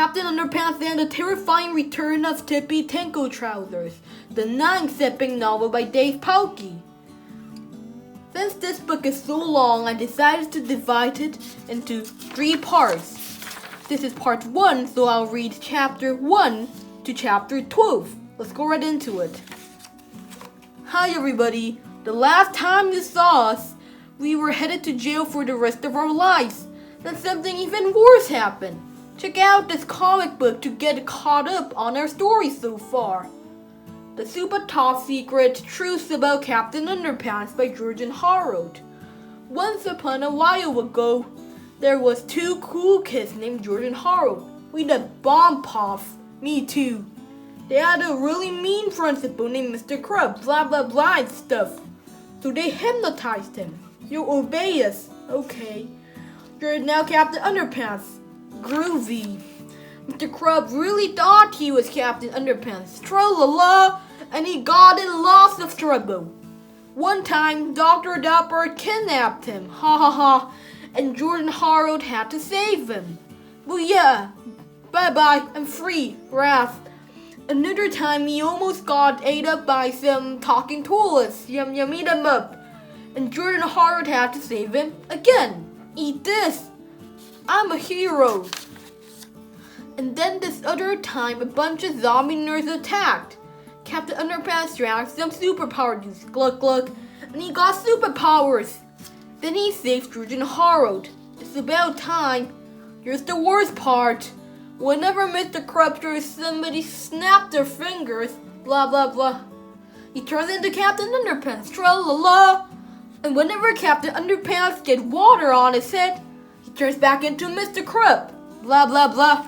Captain Underpants and the Terrifying Return of Tippy Tinkle Trousers, the 9th epic novel by Dav Pilkey. Since this book is so long, I decided to divide it into 3 parts. This is part 1, so I'll read chapter 1 to chapter 12. Let's go right into it. Hi everybody, the last time you saw us, we were headed to jail for the rest of our lives. Then something even worse happened. Check out this comic book to get caught up on our story so far. The super top secret truths about Captain Underpants by George and Harold. Once upon a while ago, there was 2 cool kids named George and Harold. We the bomb pops. Me too. They had a really mean principal named Mr. Crab, blah blah blah and stuff. So they hypnotized him. You'll obey us. Okay. You're now Captain Underpants. Groovy. Mr. Crab really thought he was Captain Underpants. Tra-la-la, and he got in lots of trouble. One time, Dr. Dapper kidnapped him. Ha ha ha. And George and Harold had to save him. Well, yeah. Bye-bye. I'm free. Wrath. Another time, he almost got ate up by some talking toilets. Yum yum, eat him up. And George and Harold had to save him again. Eat this. I'm a hero. And then this other time, a bunch of zombie nerds attacked. Captain Underpants drank some superpower juice, gluck gluck, and he got superpowers. Then he saved George and Harold. It's about time. Here's the worst part. Whenever Mr. Krabs or somebody snapped their fingers, blah blah blah, he turns into Captain Underpants, tra-la-la. And whenever Captain Underpants gets water on his head, he turns back into Mr. Krabs, blah blah blah.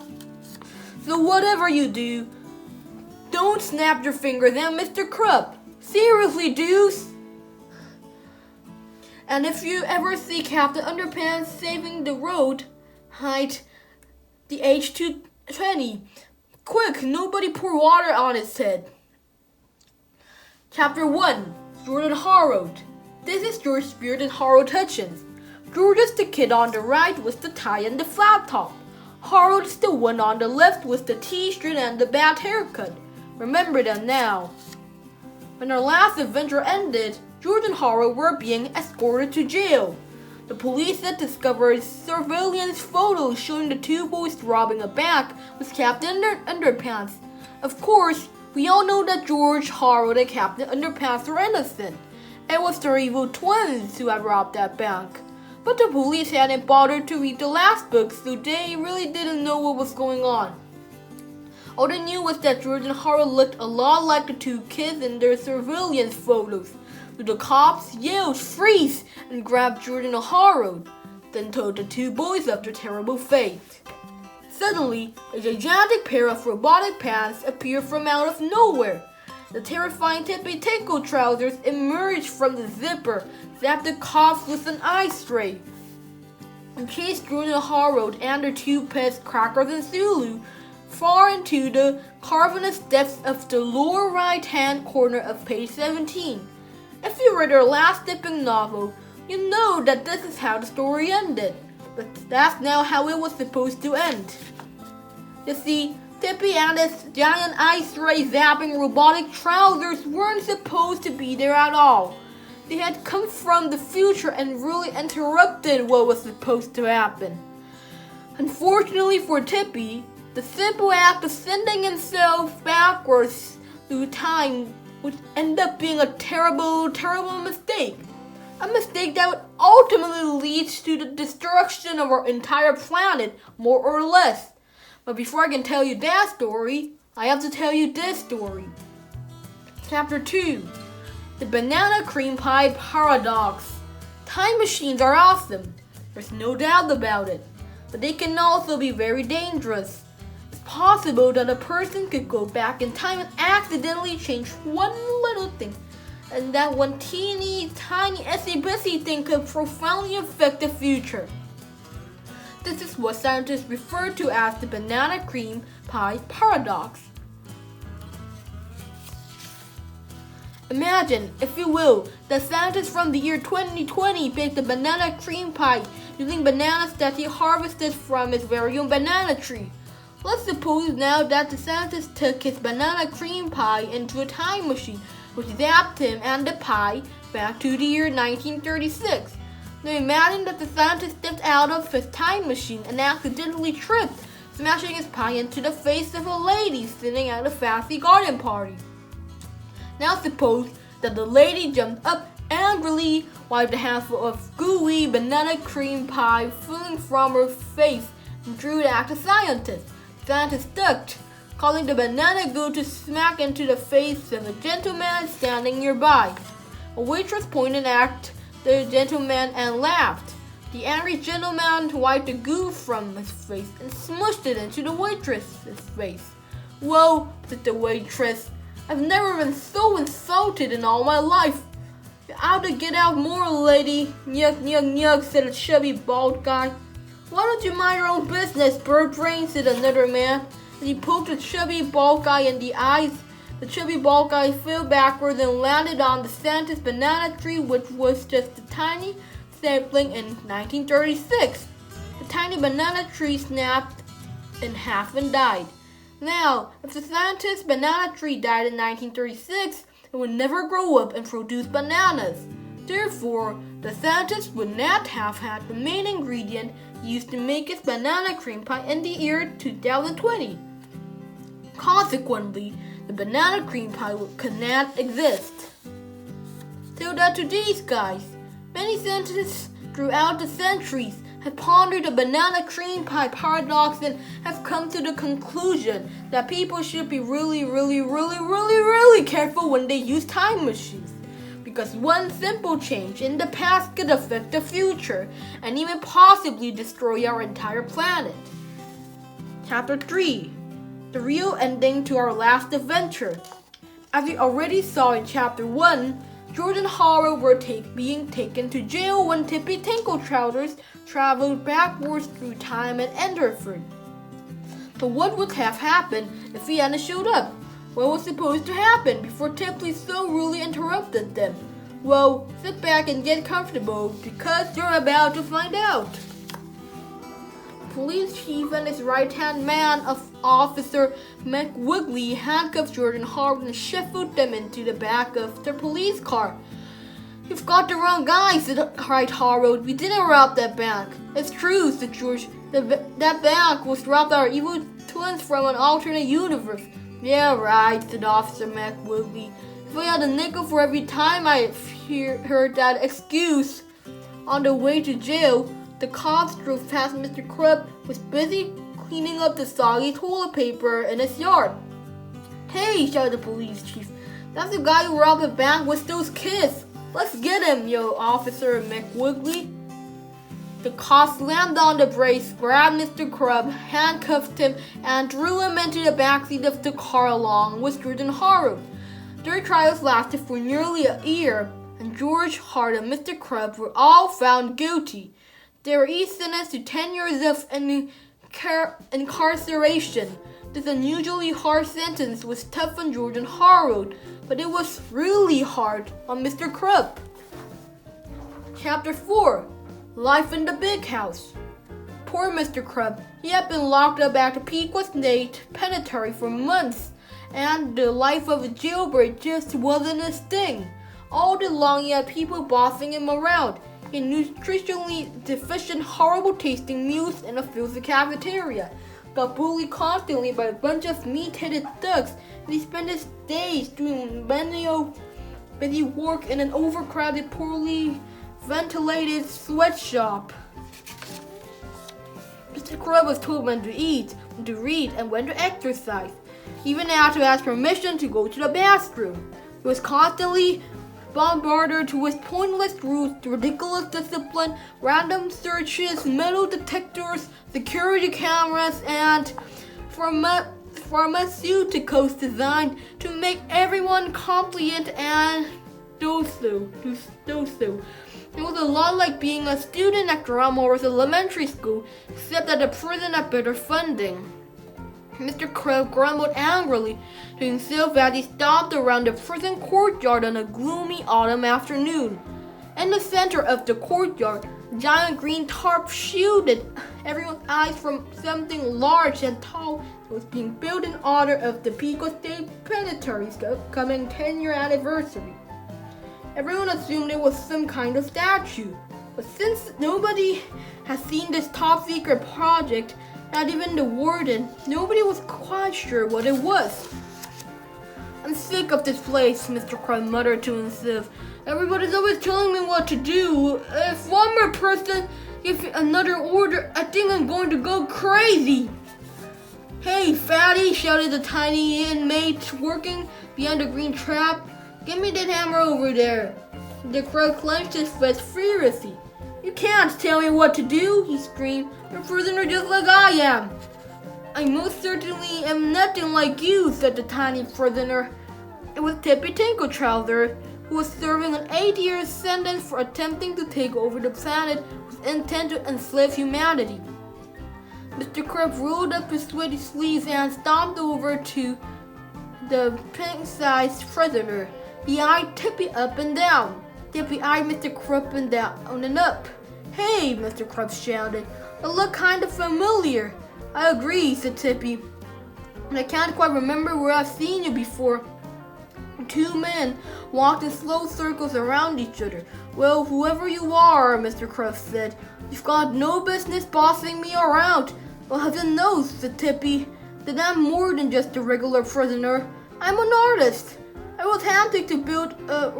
So whatever you do, don't snap your fingers at Mr. Krabs. Seriously, dudes. And if you ever see Captain Underpants saving the road, hide the H220. Quick, nobody pour water on his head. Chapter 1, George and Harold. This is George Spirit and Harold Hutchins. George is the kid on the right with the tie and the flat top. Harold is the one on the left with the t-shirt and the bad haircut. Remember them now. When our last adventure ended, George and Harold were being escorted to jail. The police had discovered surveillance photos showing the 2 boys robbing a bank with Captain Underpants. Of course, we all know that George, Harold, and Captain Underpants were innocent. It was their evil twins who had robbed that bank. But the police hadn't bothered to read the last book, so they really didn't know what was going on. All they knew was that George and Harold looked a lot like the 2 kids in their surveillance photos. So the cops yelled, "Freeze!" and grabbed George and Harold, then told the 2 boys of their terrible fate. Suddenly, a gigantic pair of robotic pants appeared from out of nowhere. The terrifying Tippy Tinkle Trousers emerged from the zipper, zapped the cops with an ice ray, and chased George and Harold and their 2 pets, Crackers and Zulu, far into the cavernous depths of the lower right-hand corner of page 17. If you read our last epic novel, you know that this is how the story ended, but that's now how it was supposed to end. You see, Tippy and his giant ice ray zapping robotic trousers weren't supposed to be there at all. They had come from the future and really interrupted what was supposed to happen. Unfortunately for Tippy, the simple act of sending himself backwards through time would end up being a terrible, terrible mistake. A mistake that would ultimately lead to the destruction of our entire planet, more or less. But before I can tell you that story, I have to tell you this story. Chapter 2, The Banana Cream Pie Paradox. Time machines are awesome. There's no doubt about it. But they can also be very dangerous. It's possible that a person could go back in time and accidentally change one little thing. And that one teeny tiny itsy-bitsy thing could profoundly affect the future. This is what scientists refer to as the banana cream pie paradox. Imagine, if you will, that scientists from the year 2020 baked a banana cream pie using bananas that he harvested from his very own banana tree. Let's suppose now that the scientist took his banana cream pie into a time machine, which zapped him and the pie back to the year 1936. Now imagine that the scientist stepped out of his time machine and accidentally tripped, smashing his pie into the face of a lady sitting at a fancy garden party. Now suppose that the lady jumped up angrily, wiped a handful of gooey banana cream pie falling from her face, and threw it at the scientist. The scientist ducked, causing the banana goo to smack into the face of a gentleman standing nearby. A waitress pointed at the gentleman and laughed. The angry gentleman wiped the goo from his face and smushed it into the waitress's face. "Whoa," said the waitress. "I've never been so insulted in all my life." "You ought to get out more, lady." "Nyuk, nyuk, nyuk," said a chubby bald guy. "Why don't you mind your own business, bird brain," said another man. And he poked the chubby bald guy in the eyes. The chubby bald guy fell backwards and landed on the scientist's banana tree, which was just a tiny sapling in 1936. The tiny banana tree snapped in half and died. Now, if the scientist's banana tree died in 1936, it would never grow up and produce bananas. Therefore, the scientist would not have had the main ingredient used to make his banana cream pie in the year 2020. Consequently, the banana cream pie could not exist. So that today's guys, many scientists throughout the centuries have pondered the banana cream pie paradox and have come to the conclusion that people should be really careful when they use time machines. Because one simple change in the past could affect the future and even possibly destroy our entire planet. Chapter 3. The real ending to our last adventure. As we already saw in Chapter 1, George and Harold were being taken to jail when Tippy Tinkletrotters traveled backwards through time at Enderford. But what would have happened if he hadn't showed up? What was supposed to happen before Tippy so rudely interrupted them? Well, sit back and get comfortable because you're about to find out. Police chief and his right-hand man of Officer McWiggly handcuffed George and Harold and shuffled them into the back of the police car. "You've got the wrong guy," cried Harold. "We didn't rob that bank." "It's true," said George. That bank was robbed by our evil twins from an alternate universe." "Yeah, right," said Officer McWiggly. "If I had a nickel for every time I heard that excuse." On the way to jail, the cops drove past Mr. Krupp, who was busy cleaning up the soggy toilet paper in his yard. "Hey," shouted the police chief. "That's the guy who robbed the bank with those kids. Let's get him," yelled Officer McWiggly. The cops slammed on the brakes, grabbed Mr. Krupp, handcuffed him, and threw him into the backseat of the car along with George and Harold. Their trials lasted for nearly a year, and George, Harold, and Mr. Krupp were all found guilty. They were each sentenced to 10 years of incarceration. This unusually harsh sentence was tough on George and Harold, but it was really hard on Mr. Krupp. Chapter 4. Life in the Big House. Poor Mr. Krupp. He had been locked up at the Pequot State Penitentiary for months, and the life of a jailbird just wasn't his thing. All day long he had people bossing him around. He had nutritionally deficient, horrible-tasting meals in a filthy cafeteria, got bullied constantly by a bunch of meat-headed thugs, and he spent his days doing manual busy work in an overcrowded, poorly ventilated sweatshop. Mr. Krupp was told when to eat, when to read, and when to exercise. He even had to ask permission to go to the bathroom. He was constantly bombarded with pointless rules, ridiculous discipline, random searches, metal detectors, security cameras, and pharmaceuticals designed to make everyone compliant and docile. It was a lot like being a student at Drummore's elementary school, except that the prison had better funding. Mr. Krupp grumbled angrily to himself as he stomped around the prison courtyard on a gloomy autumn afternoon. In the center of the courtyard, The giant green tarp shielded everyone's eyes from something large and tall that was being built in honor of the Pico State Penitentiary's upcoming 10-year anniversary. Everyone assumed it was some kind of statue, but since nobody had seen this top-secret project, not even the warden, nobody was quite sure what it was. "I'm sick of this place," Mr. Crumb muttered to himself. "Everybody's always telling me what to do. If one more person gives me another order, I think I'm going to go crazy." "Hey, fatty," shouted the tiny inmate working behind the green trap. "Give me that hammer over there." The crow clenched his fist furiously. "You can't tell me what to do," he screamed. "You're a prisoner just like I am." "I most certainly am nothing like you," said the tiny prisoner. It was Tippy Tinkertrouser, who was serving an 8-year sentence for attempting to take over the planet with intent to enslave humanity. Mr. Crab rolled up his sweaty sleeves and stomped over to the pink-sized prisoner. He eyed Tippy up and down. Tippy eyed Mr. Crab and down and up. "Hey," Mr. Crab shouted, "you look kind of familiar." "I agree," said Tippy, "and I can't quite remember where I've seen you before." The two men walked in slow circles around each other. "Well, whoever you are," Mr. Crab said, "you've got no business bossing me around." "Well, heaven knows," said Tippy, "that I'm more than just a regular prisoner. I'm an artist. I was handpicked to build a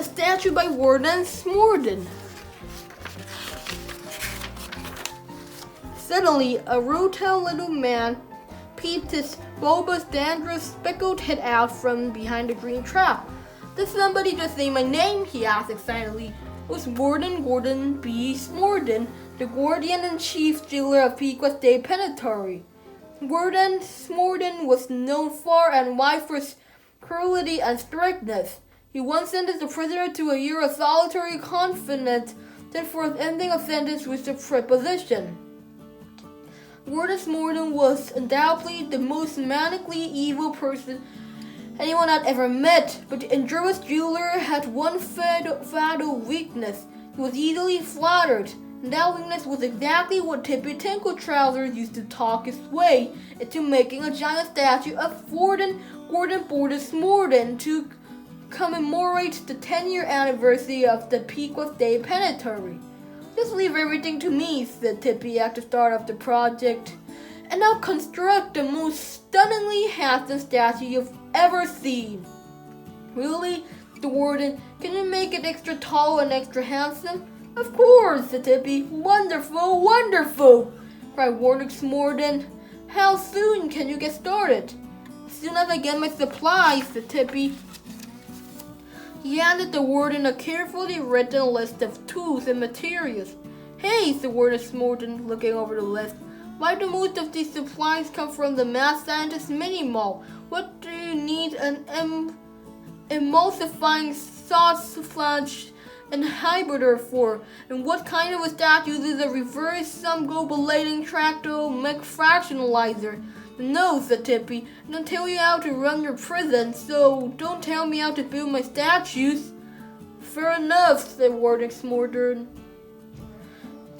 statue by Warden Smorden." Suddenly, a rotund little man peeped his bulbous, dandruff, speckled head out from behind the green trap. "Did somebody just say my name?" he asked excitedly. It was Warden Gordon B. Smorden, the Guardian-in-Chief jailer of Pequot State Penitentiary. Warden Smorden was known far and wide for his cruelty and strictness. He once sentenced a prisoner to a year of solitary confinement, then for his ending a sentence with a preposition. Warden Smorden was undoubtedly the most manically evil person anyone had ever met, but the ingenious jeweler had one fatal weakness. He was easily flattered, and that weakness was exactly what Tippy Tinkertrouser used to talk his way into making a giant statue of Warden Gordon Smorden to commemorate the 10-year anniversary of the Pequot State Penitentiary. "Just leave everything to me," said Tippy at the start of the project, "and I'll construct the most stunningly handsome statue you've ever seen." "Really?" the warden. "Can you make it extra tall and extra handsome?" "Of course," said Tippy. "Wonderful, wonderful!" cried Warden Smorden. "How soon can you get started?" "As soon as I get my supplies," said Tippy. He handed the warden a carefully written list of tools and materials. "Hey," said Warden Smorden, looking over the list. "Why do most of these supplies come from the Mad Scientist mini-mall? What do you need an emulsifying sauce flash inhibitor for? And what kind of a statue is a reverse sum-globulating tractile fractionalizer?" "No," said Tippy. "I don't tell you how to run your prison, so don't tell me how to build my statues." "Fair enough," said Warden Smorden.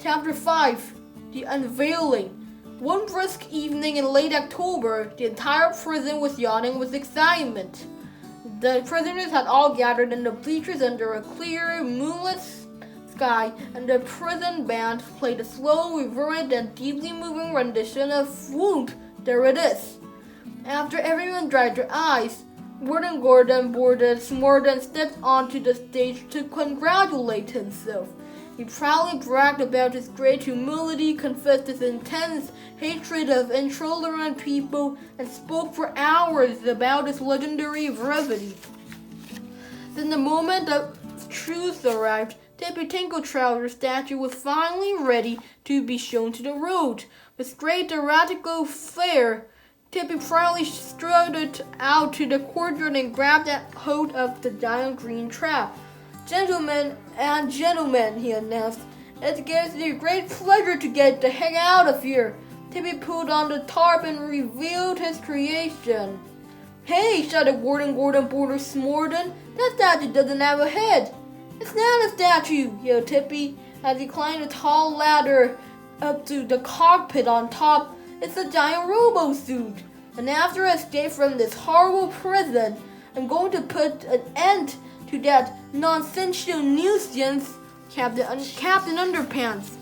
Chapter 5. The Unveiling. One brisk evening in late October, the entire prison was yawning with excitement. The prisoners had all gathered in the bleachers under a clear, moonless sky, and the prison band played a slow, reverent, and deeply moving rendition of "Whoop, There It Is." After everyone dried their eyes, Warden Gordon Smorden stepped onto the stage to congratulate himself. He proudly bragged about his great humility, confessed his intense hatred of intolerant people, and spoke for hours about his legendary brevity. Then the moment of truth arrived. Tippy Tinkertrouser's statue was finally ready to be shown to the road. With great erratical flair, Tippy proudly strutted out to the courtyard and grabbed hold of the giant green trap. "Gentlemen and gentlemen," he announced, "it gives me great pleasure to get the heck out of here." Tippy pulled on the tarp and revealed his creation. "Hey," shouted Warden Smorden, "that statue doesn't have a head." It's not a statue, yelled Tippy as he climbed a tall ladder up to the cockpit on top. It's a giant robo-suit. And after I escape from this horrible prison, I'm going to put an end to that nonsensical nuisance, Captain Underpants.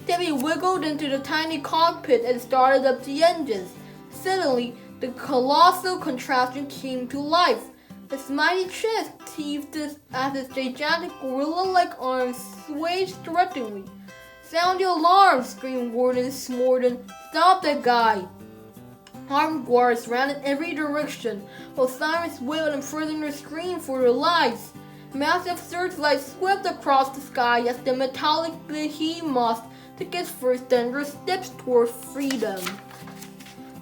Tippy wiggled into the tiny cockpit and started up the engines. Suddenly, the colossal contraption came to life. Its mighty chest heaved as its gigantic gorilla-like arms swayed threateningly. Sound the alarm, screamed Warden Smorden. Stop that guy! Armed guards ran in every direction, while sirens wailed and prisoners screamed for their lives. Massive searchlights swept across the sky as the metallic behemoth took its first dangerous steps toward freedom.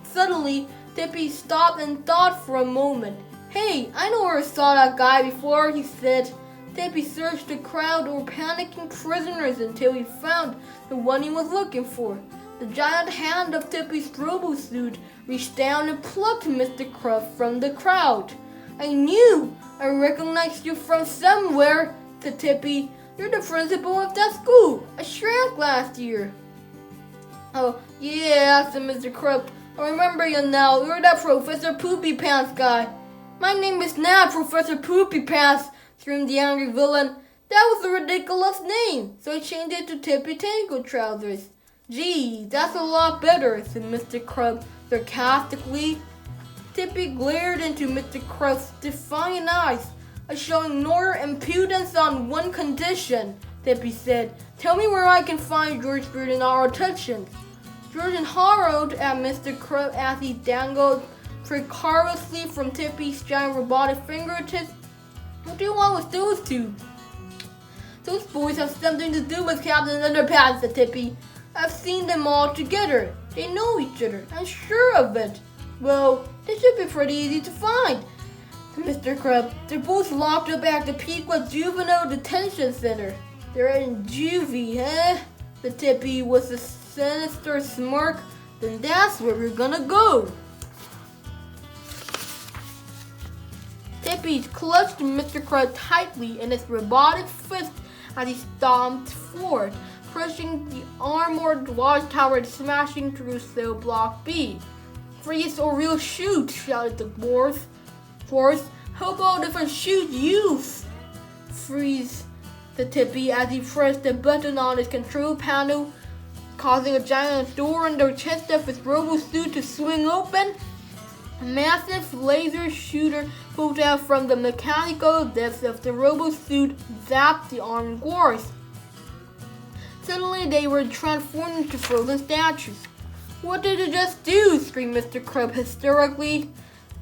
Suddenly, Tippy stopped and thought for a moment. Hey, I know where I saw that guy before, he said. Tippy searched the crowd of panicking prisoners until he found the one he was looking for. The giant hand of Tippy's robo-suit reached down and plucked Mr. Crump from the crowd. I recognized you from somewhere, said Tippy. You're the principal of that school. I shrank last year. Oh, yeah, said Mr. Crump. I remember you now. You're that Professor Poopy Pants guy. My name is not Professor Poopy Pants, screamed the angry villain. That was a ridiculous name, so I changed it to Tippy Tangle Trousers. Gee, that's a lot better, said Mr. Crump sarcastically. Tippy glared into Mr. Crump's defiant eyes. I shall ignore impudence on one condition, Tippy said. Tell me where I can find George Beard and our attention. George harrowed at Mr. Crump as he dangled precariously from Tippy's giant robotic fingertips. What do you want with those two? Those boys have something to do with Captain Underpants, said Tippy. I've seen them all together. They know each other. I'm sure of it. Well, they should be pretty easy to find, Mr. Crump. They're both locked up at the Pequot Juvenile Detention Center. They're in juvie, huh? The Tippy with a sinister smirk. Then that's where we're gonna go. Tippy clutched Mr. Crump tightly in his robotic fist as he stomped forward, crushing the armored watchtower and smashing through cell block B. Freeze or we'll shoot, shouted the dwarf. How about if I shoot you? Freeze, said Tippy as he pressed the button on his control panel, causing a giant door in the chest of his robo-suit to swing open. A massive laser shooter pulled out from the mechanical depths of the robo-suit, zapped the armed guards. Suddenly they were transformed into frozen statues. What did you just do? Screamed Mr. Crump hysterically.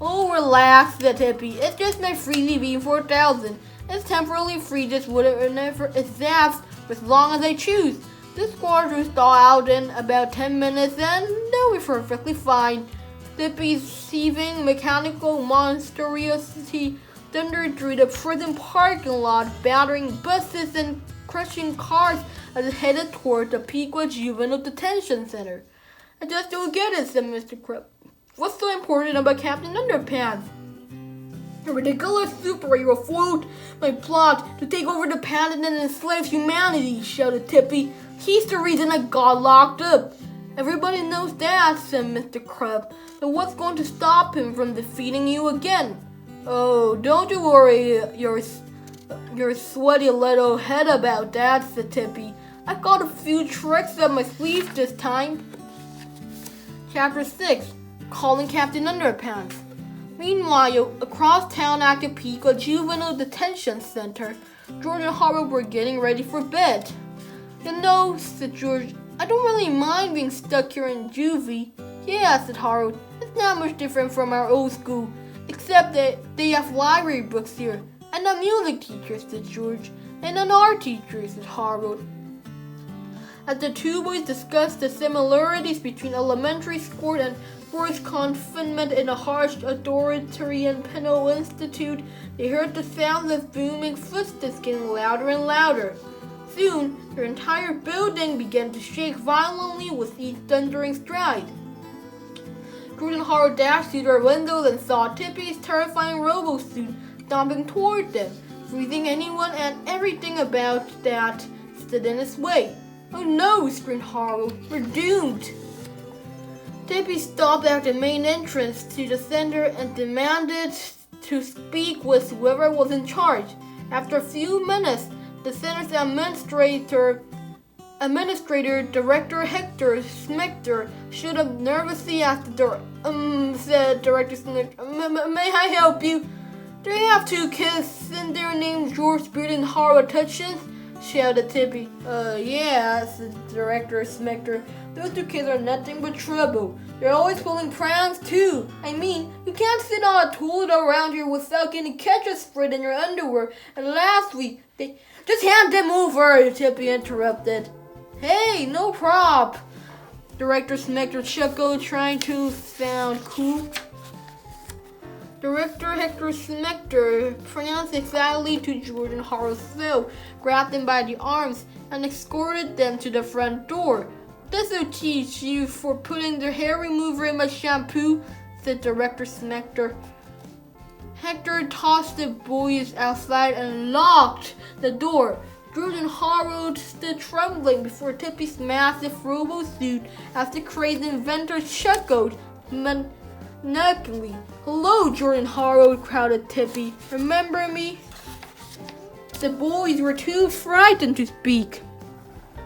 Oh, relax, said Tippy. It's just my Freezy V4000. It's temporarily freezes whenever it zaps as long as I choose. This squad will thaw out in about 10 minutes and they'll be perfectly fine. Tippy's seething mechanical monstrosity thundered through the prison parking lot, battering buses and crushing cars as it headed toward the Pequot Juvenile Detention Center. I just don't get it, said Mr. Crump. What's so important about Captain Underpants? A ridiculous superhero foiled my plot to take over the planet and enslave humanity, shouted Tippy. He's the reason I got locked up. Everybody knows that, said Mr. Crump. But what's going to stop him from defeating you again? Oh, don't you worry your sweaty little head about that, said Tippy. I've got a few tricks up my sleeve this time. Chapter 6, Calling Captain Underpants. Meanwhile, across town at the Pequot Juvenile Detention Center, George and Harold were getting ready for bed. You know, said George, I don't really mind being stuck here in juvie. Yeah, said Harold, it's not much different from our old school, except that they have library books here, and a music teacher, said George, and an art teacher, said Harold. As the two boys discussed the similarities between elementary school and forced confinement in a harsh authoritarian penal institute, they heard the sounds of booming footsteps getting louder and louder. Soon, their entire building began to shake violently with each thundering stride. George and Harold dashed to their windows and saw Tippy's terrifying robo-suit stomping toward them. freezing anyone and everything about that stood in his way. "Oh no," screamed Harold, "we're doomed." Tippy stopped at the main entrance to the center and demanded to speak with whoever was in charge. After a few minutes, the center's administrator, Director Hector Smector, showed up nervously at the door. Said Director Smector, may I help you? Do you have two kids in there named George Beard and Harold Hutchins?" shouted Tippy. Yeah, said Director Smector. "Those two kids are nothing but trouble. They're always pulling pranks too. I mean, you can't sit on a toilet around here without getting ketchup sprayed in your underwear. And last week, they just hand them over," Tippy interrupted. "Hey, no prop," Director Smector chuckled, trying to sound cool. Director Hector Smector pronounced excitedly to George and Harold Phil, grabbed them by the arms, and escorted them to the front door. "This'll teach you for putting the hair remover in my shampoo," said Director Smector. Hector tossed the boys outside and locked the door. George and Harold stood trembling before Tippy's massive robo-suit as the crazy inventor chuckled maniacally. "Hello, George and Harold," crowded Tippy. "Remember me?" The boys were too frightened to speak.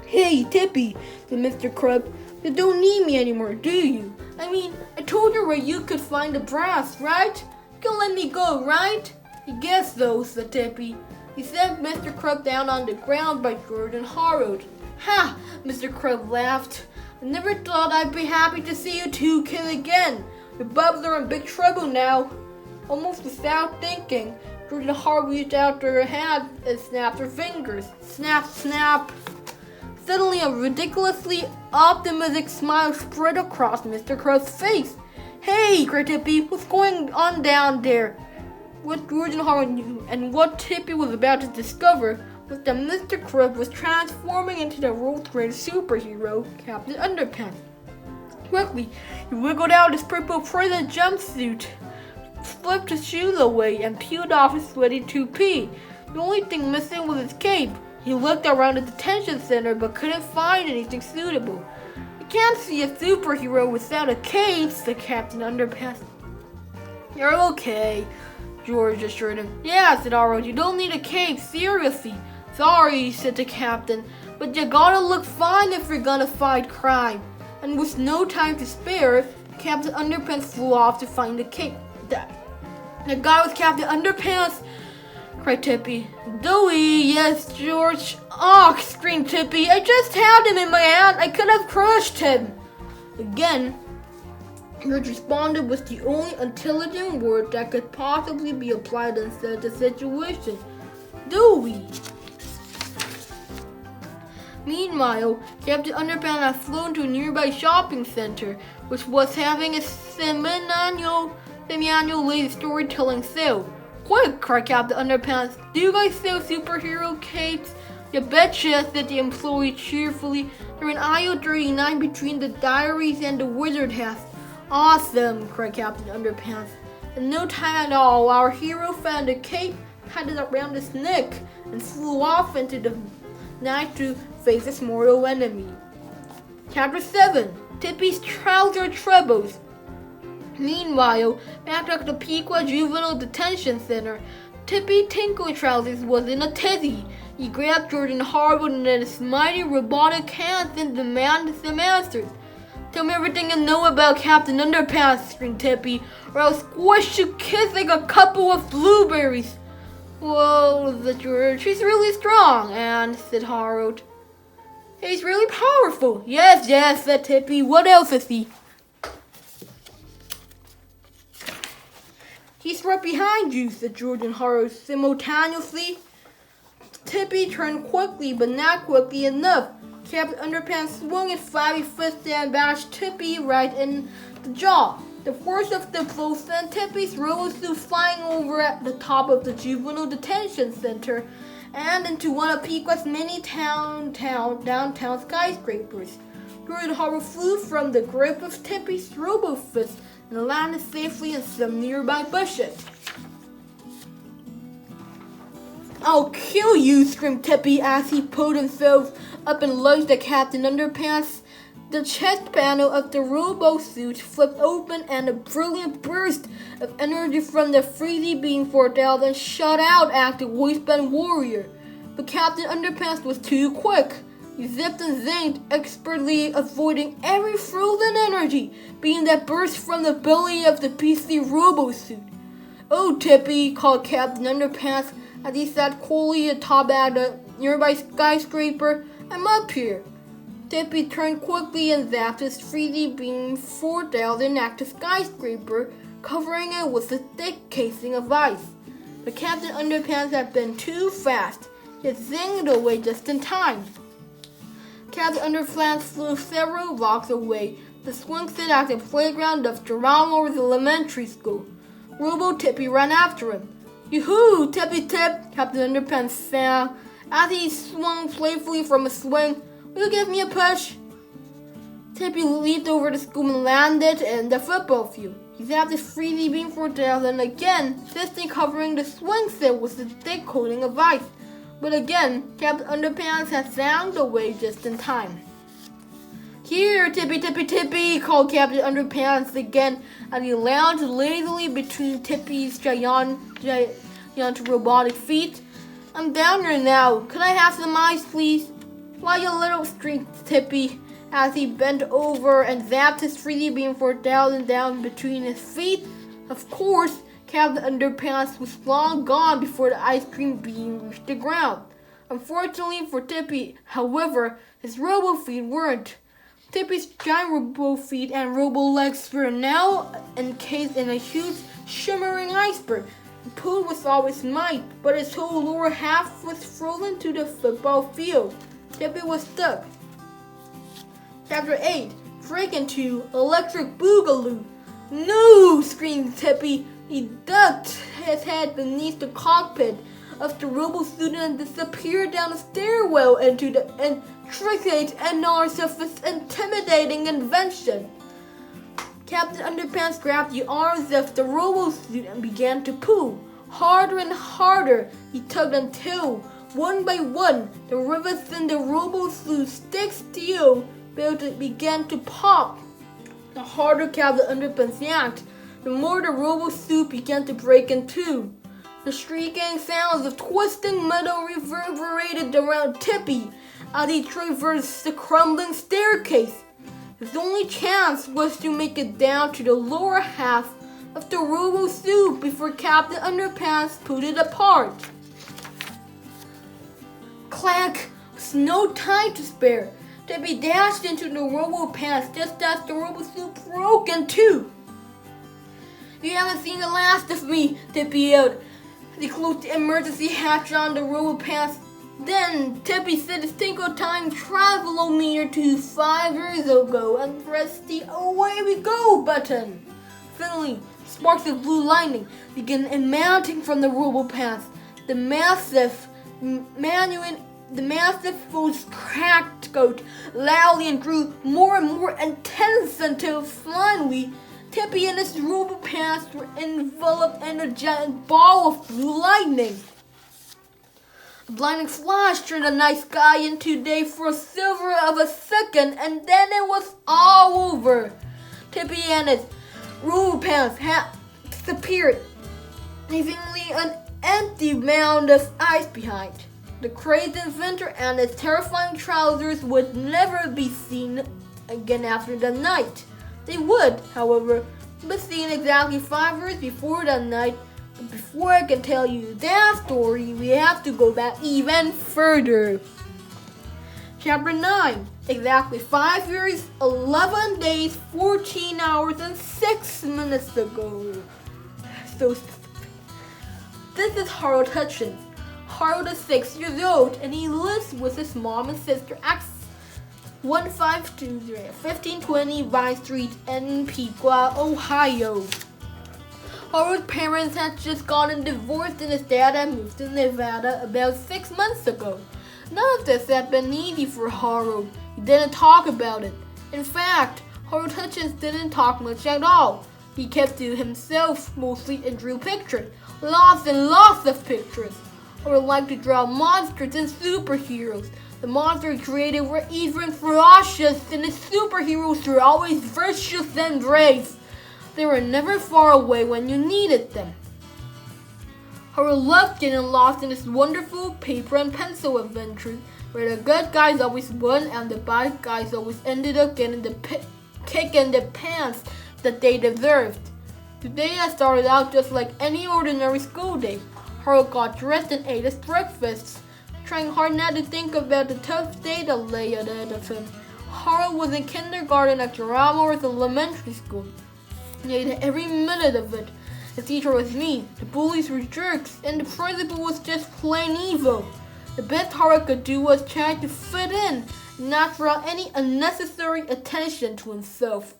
"Hey, Tippy," said Mr. Crab, "you don't need me anymore, do you? I mean, I told you where you could find the brass, right? You can let me go, right?" "I guess so," said Tippy. He set Mr. Crab down on the ground by George and Harold. "Ha!" Mr. Crab laughed. "I never thought I'd be happy to see you two kill again. Your bubs are in big trouble now." Almost without thinking, George and Harold reached out their hands and snapped their fingers. Snap, snap. Suddenly, a ridiculously optimistic smile spread across Mr. Crab's face. "Hey," cried Tippy, "what's going on down there?" What George and Harold knew, and what Tippy was about to discover, was that Mr. Crab was transforming into the world's greatest superhero, Captain Underpants. Quickly, he wiggled out his purple prison jumpsuit, flipped his shoes away, and peeled off his sweaty toupee. The only thing missing was his cape. He looked around the detention center but couldn't find anything suitable. "You can't see a superhero without a cape," said Captain Underpants. "You're okay," George assured him. "Yeah," said Harold, "you don't need a cape, seriously." "Sorry," said the captain, "but you gotta look fine if you're gonna fight crime." And with no time to spare, Captain Underpants flew off to find the cape. "The guy was Captain Underpants," cried Tippy. "Dewey, yes, George." "Oh," screamed Tippy, "I just had him in my hand. I could have crushed him." Again, George responded with the only intelligent word that could possibly be applied in such a situation. "Dewey." Meanwhile, Captain Underpants had flown to a nearby shopping center, which was having a semi-annual late storytelling sale. "Quick," cried Captain Underpants, "do you guys sell superhero capes?" "You betcha," said the employee cheerfully. "They're in aisle 39 between the diaries and the wizard hat." "Awesome," cried Captain Underpants. In no time at all, our hero found a cape, tied it around his neck, and flew off into the night to face his mortal enemy. Chapter 7. Tippy's Trouser Troubles. Meanwhile, back at the Pequot Juvenile Detention Center, Tippy Tinkle Trousers was in a tizzy. He grabbed George and Harold in his mighty robotic hands and demanded some answers. "Tell me everything you know about Captain Underpants," screamed Tippy, "or I'll squish you kids like a couple of blueberries." "Well," said George, "he's really strong," and said Harold, "He's really powerful." Yes, said Tippy. "What else is he?" "He's right behind you," said George and Harold simultaneously. Tippy turned quickly, but not quickly enough. Captain Underpants swung his flabby fist and bashed Tippy right in the jaw. The force of the blow sent Tippy's robo-suit flying over at the top of the juvenile detention center and into one of Pequot's many downtown skyscrapers. George and Harold flew from the grip of Tippy's robo-fist and landed safely in some nearby bushes. I'll kill you, screamed Tippy as he pulled himself up and lunged at Captain Underpants. The chest panel of the robo-suit flipped open and a brilliant burst of energy from the 3D beam 4000 shot out at the waistband warrior. But Captain Underpants was too quick. He zipped and zinged, expertly avoiding every frozen energy beam that burst from the belly of the beastly robo-suit. "Oh, Tippy," called Captain Underpants as he sat coolly atop at a nearby skyscraper. "I'm up here." Tippy turned quickly and zapped his 3D beam 4000 at the skyscraper, covering it with a thick casing of ice. But Captain Underpants had been too fast. He had zinged away just in time. Captain Underpants flew several blocks away to swing set at the playground of Geronimo's elementary school. Robo Tippy ran after him. "Yoo-hoo, Tippy Tip," Captain Underpants sang as he swung playfully from a swing. "Will you give me a push?" Tippy leaped over the school and landed in the football field. He zapped his 3D beam 4000 again, this thing covering the swing set with a thick coating of ice. But again, Captain Underpants had zanged away just in time. "Here, Tippy, Tippy, Tippy," called Captain Underpants again as he lounged lazily between Tippy's giant robotic feet. "I'm down here now. Can I have some ice, please?" "Why, you little," shrieked Tippy as he bent over and zapped his 3D beam 4000 down between his feet. Of course, Captain Underpants was long gone before the ice cream beam reached the ground. Unfortunately for Tippy, however, his robo feet weren't. Tippy's giant robo feet and robo legs were now encased in a huge, shimmering iceberg. He pulled with all his might, but his whole lower half was frozen to the football field. Tippy was stuck. Chapter 8. Break into Electric Boogaloo. "No!" screamed Tippy. He ducked his head beneath the cockpit of the robo-suit and disappeared down the stairwell into the intricate NRs of his intimidating invention. Captain Underpants grabbed the arms of the robo-suit and began to pull. Harder and harder he tugged until, one by one, the rivets in the robo-suit's thick steel began to pop. The harder Captain Underpants yanked, the more the robo-suit began to break in two. The shrieking sounds of twisting metal reverberated around Tippy as he traversed the crumbling staircase. His only chance was to make it down to the lower half of the robo-suit before Captain Underpants pulled it apart. Clank! With no time to spare, Tippy dashed into the robo-pants just as the robo-suit broke in two. "You haven't seen the last of me," Tippy yelled. He closed the emergency hatch on the robo-pants. Then Tippy set his tinkle-time travelometer to 5 years ago and pressed the "Away we go" button. Suddenly, sparks of blue lightning began emanating from the robo-pants. The massive force cracked out loudly and grew more and more intense until finally Tippy and his robo-pants were enveloped in a giant ball of blue lightning. The lightning flashed through the night sky into day for a silver of a second, and then it was all over. Tippy and his robo-pants had disappeared, leaving only an empty mound of ice behind. The crazed inventor and his terrifying trousers would never be seen again after that night. They would, however, be seen exactly 5 years before that night. But before I can tell you that story, we have to go back even further. Chapter 9. Exactly 5 years, 11 days, 14 hours, and 6 minutes ago. So specific. This is Harold Hutchins. Harold is 6 years old, and he lives with his mom and sister at 1520 Vine Street in Piqua, Ohio. Harold's parents had just gotten divorced and his dad had moved to Nevada about 6 months ago. None of this had been easy for Harold. He didn't talk about it. In fact, Harold Hutchins didn't talk much at all. He kept to himself mostly and drew pictures. Lots and lots of pictures. I would like to draw monsters and superheroes. The monsters created were even ferocious, and the superheroes were always virtuous and brave. They were never far away when you needed them. I would love getting lost in this wonderful paper and pencil adventure where the good guys always won and the bad guys always ended up getting the kick in the pants that they deserved. Today I started out just like any ordinary school day. Harold got dressed and ate his breakfast, trying hard not to think about the tough day that lay ahead of him. Harold was in kindergarten at Garamore's elementary school. He hated every minute of it. The teacher was mean, the bullies were jerks, and the principal was just plain evil. The best Harold could do was try to fit in and not draw any unnecessary attention to himself.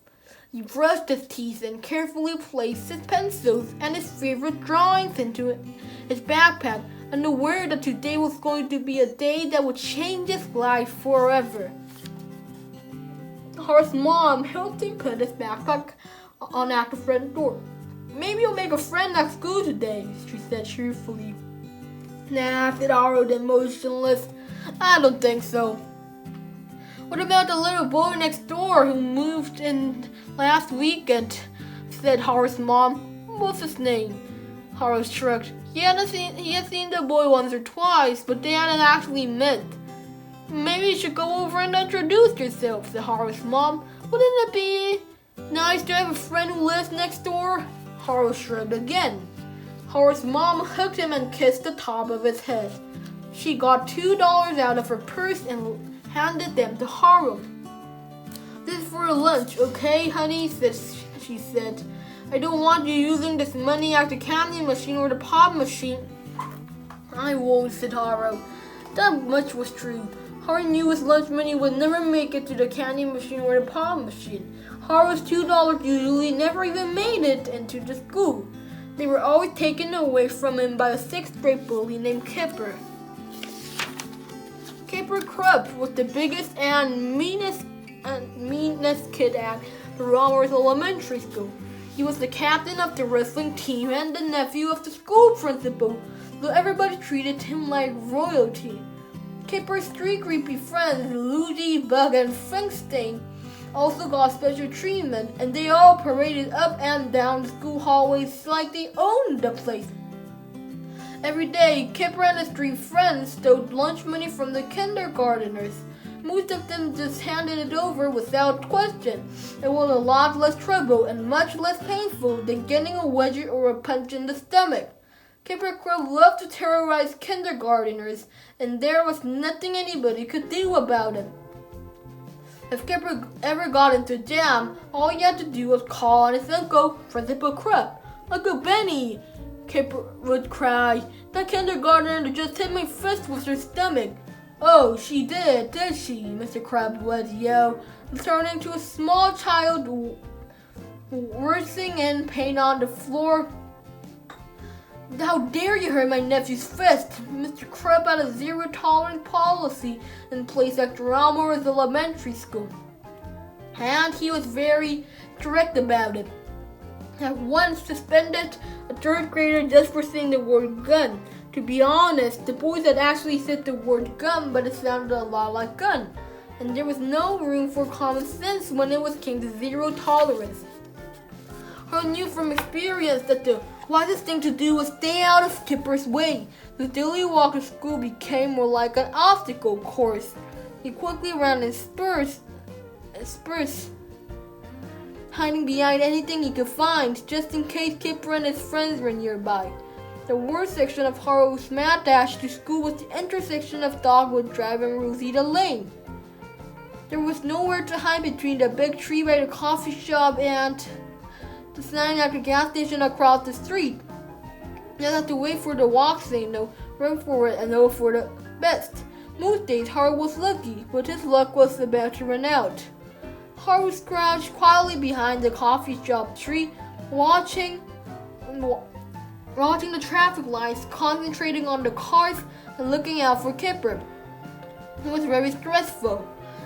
He brushed his teeth and carefully placed his pencils and his favorite drawings into his backpack, unaware that today was going to be a day that would change his life forever. Harold's mom helped him put his backpack on at the front door. "Maybe you'll make a friend at school today," she said cheerfully. "Nah," said Harold, emotionless. "I don't think so." "What about the little boy next door who moved in last weekend?" said Harold's mom. "What's his name?" Harold shrugged. He had seen the boy once or twice, but they hadn't actually met. "Maybe you should go over and introduce yourself," said Harold's mom. "Wouldn't it be nice to have a friend who lives next door?" Harold shrugged again. Harold's mom hugged him and kissed the top of his head. She got $2 out of her purse and handed them to Harold. "This is for lunch, okay, honey?" she said. "I don't want you using this money at the candy machine or the pop machine." "I won't," said Harold. That much was true. Harold knew his lunch money would never make it to the candy machine or the pop machine. Harold's $2 usually never even made it into the school. They were always taken away from him by a 6th grade bully named Kipper. Kipper Krupp was the biggest and meanest kid at the Romer's elementary school. He was the captain of the wrestling team and the nephew of the school principal, so everybody treated him like royalty. Kipper's 3 creepy friends, Luigi, Bug, and Frankenstein, also got special treatment, and they all paraded up and down the school hallways like they owned the place. Every day, Kipper and his 3 friends stole lunch money from the kindergarteners. Most of them just handed it over without question. It was a lot less trouble and much less painful than getting a wedgie or a punch in the stomach. Kipper Crow loved to terrorize kindergarteners, and there was nothing anybody could do about it. If Kipper ever got into jam, all he had to do was call on his uncle, Principal Krupp. "Uncle Benny," Kipper would cry, "that kindergartner just hit my fist with her stomach." "Oh, she did she?" Mr. Krupp would yell, turning to a small child writhing in pain on the floor. "How dare you hurt my nephew's fist?" Mr. Krupp had a zero-tolerance policy in place at Garamore's elementary school, and he was very strict about it. At once suspended a 3rd grader just for saying the word gun. To be honest, the boys had actually said the word gun, but it sounded a lot like gun, and there was no room for common sense when it came to zero tolerance. Harold knew from experience that the wisest thing to do was stay out of Kipper's way. The daily walk to school became more like an obstacle course. He quickly ran in spurts, hiding behind anything he could find, just in case Kipper and his friends were nearby. The worst section of Harold's mad dash to school was the intersection of Dogwood Drive and Rosita Lane. There was nowhere to hide between the big tree by the coffee shop and the sign at the gas station across the street. You had to wait for the walk signal, run for it, and hope for the best. Most days Harold was lucky, but his luck was about to run out. Harold crouched quietly behind the coffee shop tree, watching the traffic lights, concentrating on the cars and looking out for Kipper. It was very stressful.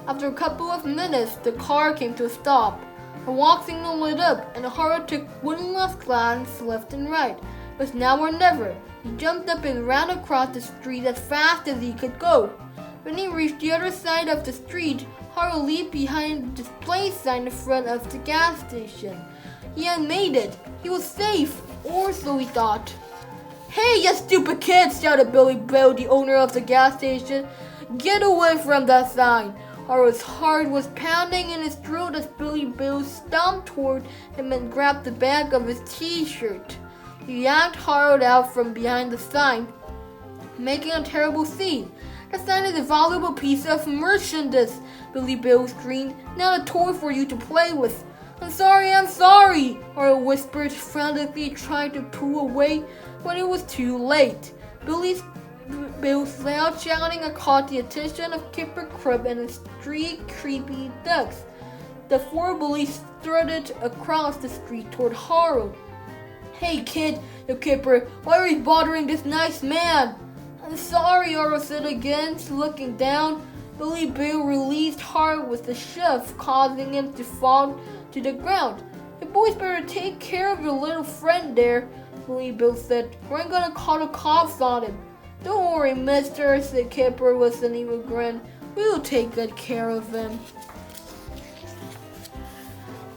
After a couple of minutes, the car came to a stop. A walk signal lit up, and Harold took one last glance left and right. It was now or never. He jumped up and ran across the street as fast as he could go. When he reached the other side of the street, Harold leaped behind the display sign in front of the gas station. He had made it. He was safe, or so he thought. "Hey, you stupid kid!" shouted Billy Bill, the owner of the gas station. "Get away from that sign!" Harold's heart was pounding in his throat as Billy Bill stomped toward him and grabbed the back of his t-shirt. He yanked Harold out from behind the sign, making a terrible scene. "The sign is a valuable piece of merchandise," Billy Bill screamed. "Not a toy for you to play with." I'm sorry, Harold whispered, frantically trying to pull away, but it was too late. Bill's loud shouting caught the attention of Kipper Crumb and his three creepy ducks. The four bullies strutted across the street toward Harold. "Hey kid," yelled Kipper, "why are you bothering this nice man?" "I'm sorry," Harold said again, looking down. Billy Bill released Harold with a shove, causing him to fall to the ground. "The boys better take care of your little friend there," Billy Bill said. "We ain't gonna call the cops on him." "Don't worry, mister," said Kipper with an evil grin. "We'll take good care of him."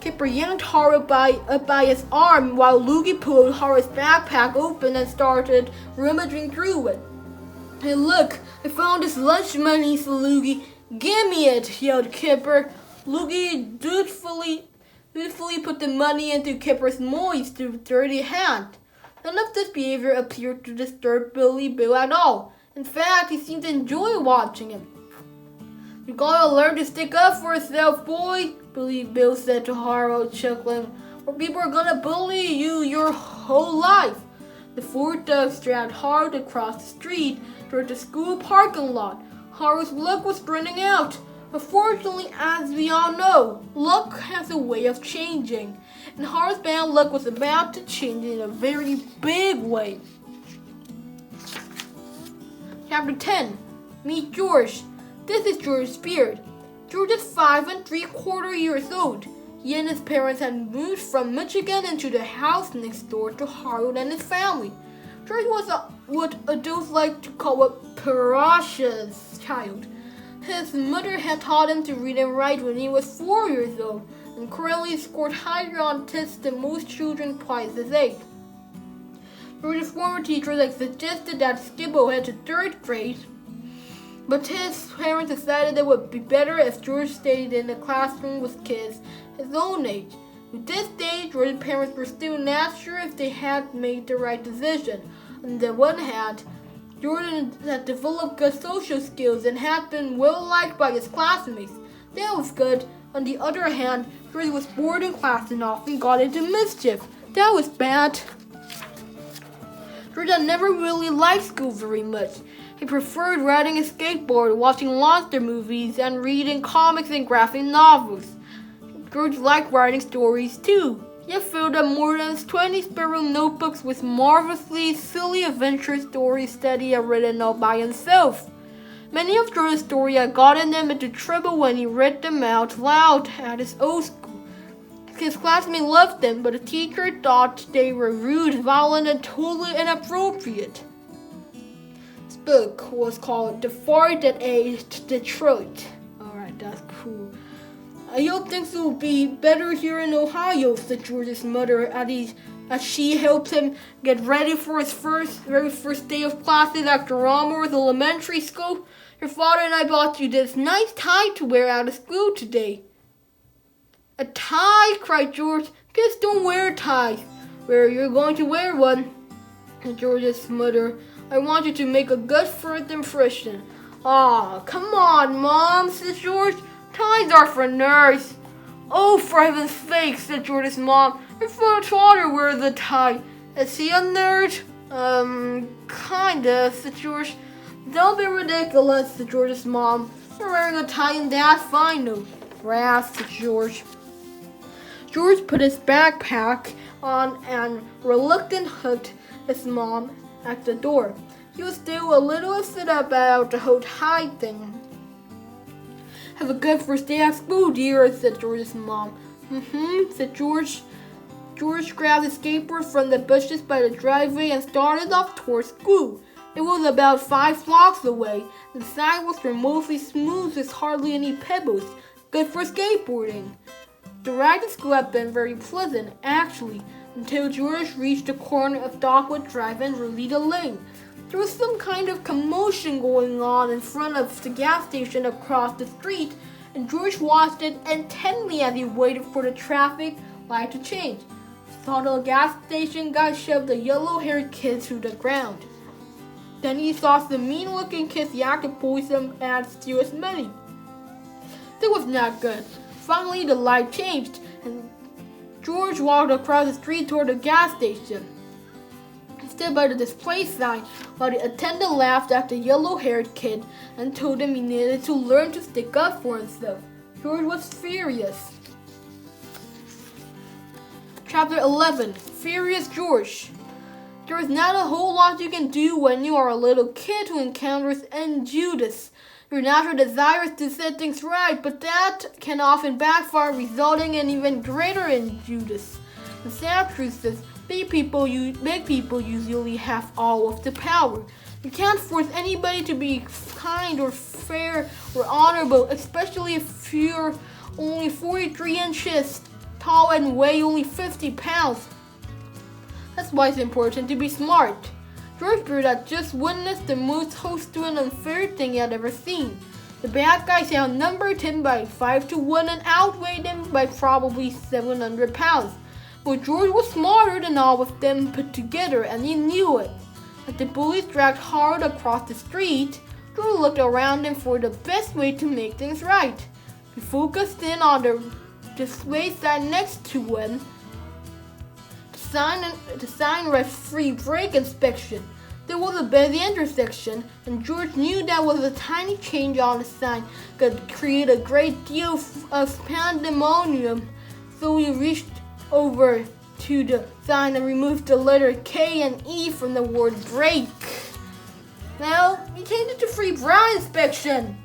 Kipper yanked Harold up by his arm while Loogie pulled Harold's backpack open and started rummaging through it. "Hey look, I found this lunch money," said Loogie. "Gimme it," yelled Kipper. Loogie dutifully put the money into Kipper's moist, dirty hand. None of this behavior appeared to disturb Billy Bill at all. In fact, he seemed to enjoy watching him. "You gotta learn to stick up for yourself, boy," Billy Bill said to Harold, chuckling, "or people are gonna bully you your whole life." The four ducks dragged Harold across the street toward the school parking lot. Harold's luck was running out. Unfortunately, as we all know, luck has a way of changing, and Harold's bad luck was about to change in a very big way. Chapter 10. Meet George. This is George's beard. George is 5 3/4 years old. He and his parents had moved from Michigan into the house next door to Harold and his family. George was what adults like to call a precocious child. His mother had taught him to read and write when he was 4 years old, and currently scored higher on tests than most children twice his age. George's former teachers had suggested that skip ahead to 3rd grade, but his parents decided it would be better if George stayed in the classroom with kids his own age. At this stage, George's parents were still not sure if they had made the right decision. On the one hand, Jordan had developed good social skills and had been well liked by his classmates. That was good. On the other hand, Jordan was bored in class and often got into mischief. That was bad. Jordan never really liked school very much. He preferred riding a skateboard, watching monster movies, and reading comics and graphic novels. George liked writing stories too. He filled up more than 20 spiral notebooks with marvelously silly adventure stories that he had written all by himself. Many of George's stories had gotten him into trouble when he read them out loud at his old school. His classmates loved them, but the teacher thought they were rude, violent, and totally inappropriate. This book was called The Fart That Aged Detroit. Alright, that's cool. "I hope things will be better here in Ohio," said George's mother as she helped him get ready for his very first day of classes at Romworth Elementary School. "Your father and I bought you this nice tie to wear out of school today." "A tie?" cried George. "Kids don't wear ties." "Well, you're going to wear one," said George's mother. "I want you to make a good first impression." "Aw, come on, Mom," said George. "Ties are for nerds." "Oh, for heaven's sake," said George's mom. "Your father wears a tie. Is he a nerd?" Kinda," said George. "Don't be ridiculous," said George's mom. "You're wearing a tie and that's fine, though." "Wrath," said George. George put his backpack on and reluctantly hugged his mom at the door. He was still a little upset about the whole tie thing. "Have a good first day at school, dear," said George's mom. Said George. George grabbed his skateboard from the bushes by the driveway and started off towards school. It was about 5 blocks away. The sidewalks were mostly smooth with hardly any pebbles, good for skateboarding. The ride to school had been very pleasant, actually, until George reached the corner of Dogwood Drive and Rosita Lane. There was some kind of commotion going on in front of the gas station across the street, and George watched it intently as he waited for the traffic light to change. He saw the gas station guy shove the yellow-haired kid to the ground. Then he saw some mean-looking kids yak to pull him and steal his money. That was not good. Finally, the light changed, and George walked across the street toward the gas station. He stood by the display sign while the attendant laughed at the yellow-haired kid and told him he needed to learn to stick up for himself. George was furious. Chapter 11. Furious George. There is not a whole lot you can do when you are a little kid who encounters injustice. Your natural desire is to set things right, but that can often backfire, resulting in even greater injustice. The sad truth is, big people usually have all of the power. You can't force anybody to be kind or fair or honorable, especially if you're only 43 inches tall and weigh only 50 pounds. That's why it's important to be smart. George Bird had just witnessed the most close to an unfair thing he had ever seen. The bad guys outnumbered him by 5-1 and outweighed him by probably 700 pounds. But George was smarter than all of them put together, and he knew it. As the bullies dragged Harold across the street, George looked around him for the best way to make things right. He focused in on the display sign next to him. The sign read free brake inspection. There was a busy intersection, and George knew that was a tiny change on the sign could create a great deal of pandemonium. So he reached over to the sign and removed the letter K and E from the word brake. Now, he changed it to free brake inspection.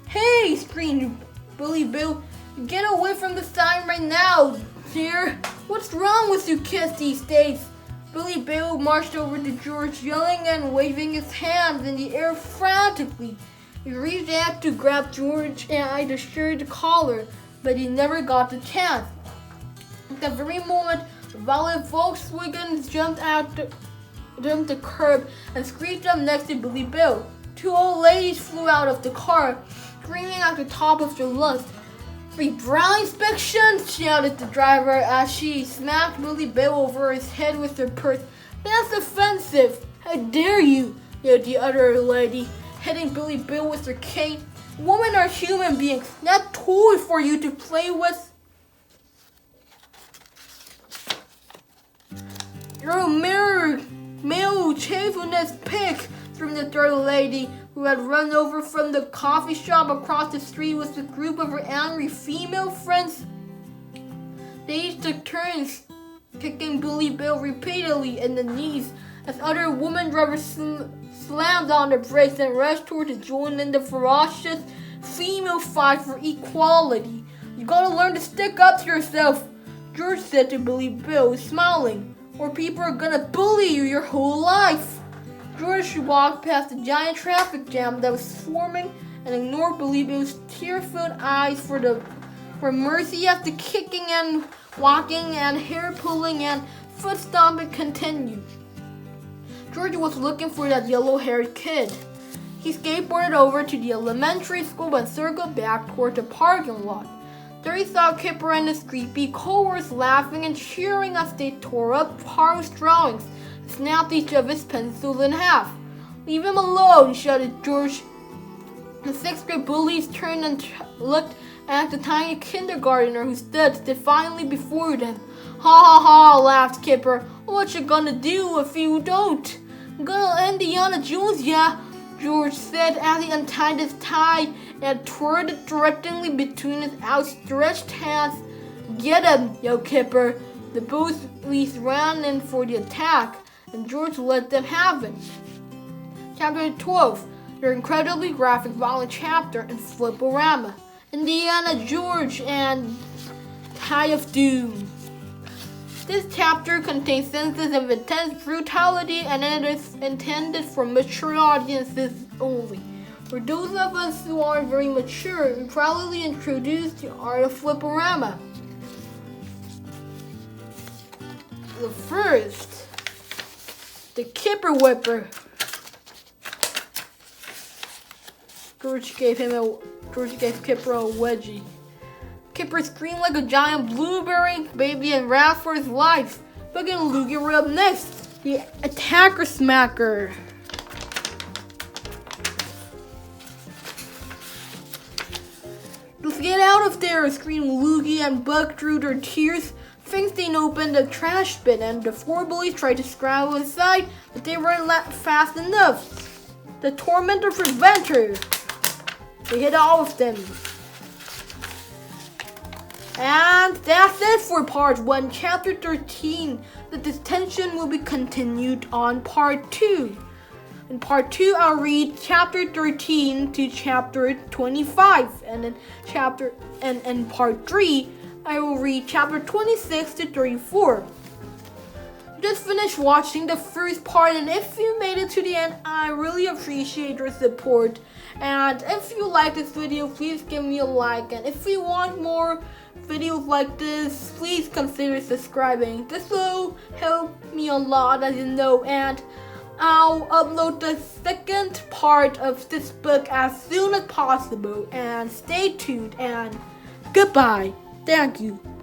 Hey, screamed Billy Bill, get away from the sign right now, dear. What's wrong with you kids these days? Billy Bill marched over to George, yelling and waving his hands in the air frantically. He reached out to grab George and the shirt collar, but he never got the chance. At that very moment, a violet Volkswagen jumped the curb and screeched up next to Billy Bill. 2 old ladies flew out of the car, screaming at the top of their lungs. Free brown inspection, shouted the driver as she smacked Billy Bill over his head with her purse. That's offensive. How dare you, yelled the other lady, hitting Billy Bill with her cane. Women are human beings, not toys for you to play with. You're a male chauvinist pig, screamed the third lady, who had run over from the coffee shop across the street with a group of her angry female friends. They each took turns kicking Billy Bill repeatedly in the knees as other woman drivers slammed on the brakes and rushed toward to join in the ferocious female fight for equality. You gotta learn to stick up to yourself, George said to Billy Bill, smiling, or people are gonna bully you your whole life. George walked past the giant traffic jam that was forming and ignored Billy Bill's tear-filled eyes for mercy as the kicking and walking and hair-pulling and foot-stomping continued. George was looking for that yellow-haired kid. He skateboarded over to the elementary school and circled back toward the parking lot. There he saw Kipper and his creepy coworkers laughing and cheering as they tore up Harold's drawings and snapped each of his pencils in half. Leave him alone, shouted George. The 6th grade bullies turned and looked at the tiny kindergartner who stood defiantly before them. Ha ha ha, laughed Kipper. What you gonna do if you don't? I'm gonna Indiana Jones ya, George said as he untied his tie and twirled it threateningly between his outstretched hands. Get him, yelled Kipper. The bullies ran in for the attack, and George let them have it. Chapter 12, their incredibly graphic violent chapter in Flip-O-Rama. Indiana George and Tie of Doom. This chapter contains senses of intense brutality and it is intended for mature audiences only. For those of us who are very mature, we proudly introduce the art of Flipperama. The first, the Kipper Whipper. George gave Kipper a wedgie. Kipper screamed like a giant blueberry baby and ran for his life. Look at Loogie right up next, the Attacker Smacker. Let's get out of there, screamed Loogie and Buck through their tears. Finstein opened the trash bin and the four bullies tried to scramble inside, but they weren't fast enough. The Tormentor Preventer. They hit all of them. And that's it for part 1, chapter 13. The detention will be continued on part 2. In part 2, I'll read chapter 13 to chapter 25. And in part 3, I will read chapter 26 to 34. Just finished watching the first part, and if you made it to the end, I really appreciate your support. And if you like this video, please give me a like. And if you want more videos like this, please consider subscribing. This will help me a lot, as you know. And I'll upload the second part of this book as soon as possible. And stay tuned and goodbye. Thank you.